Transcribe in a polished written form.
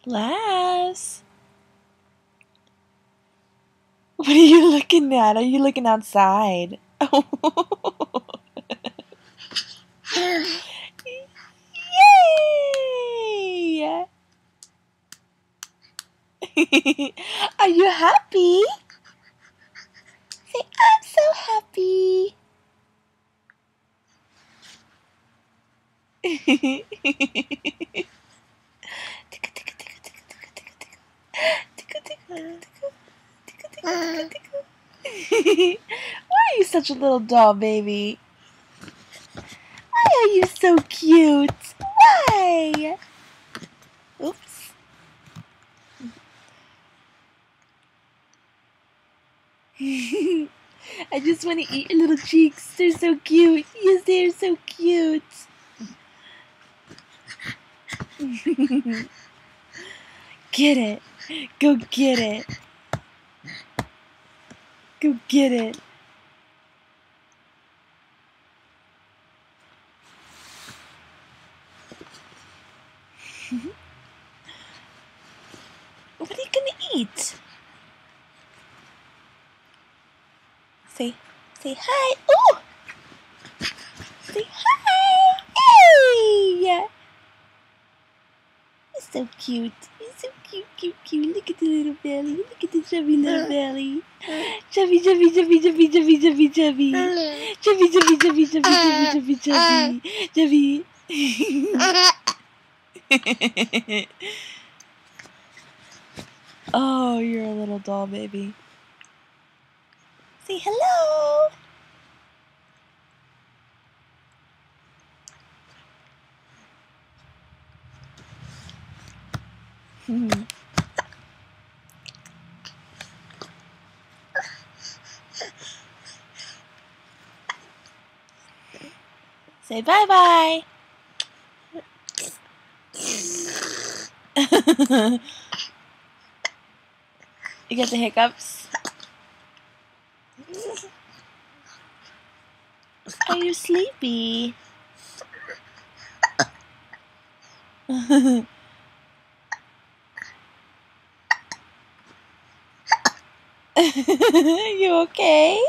Lass, what are you looking at? Are you looking outside? Yay! Are you happy? Say, I'm so happy. Why are you such a little doll, baby? Why are you so cute? Why? Oops. I just want to eat your little cheeks. They're so cute. Yes, they're so cute. Get it. Go get it. Go get it. What are you gonna eat? Say hi. Ooh! Say hi. Hey! He's so cute. He's so cute, cute, cute. Look at the little belly. Look at the chubby little belly. Chubby, chubby, chubby, chubby, chubby, chubby, chubby. Chubby, chubby, chubby, chubby, chubby, chubby, chubby. Chubby. Oh, you're a little doll, baby. Say hello. Say bye-bye. You get the hiccups? Are you sleepy? You okay?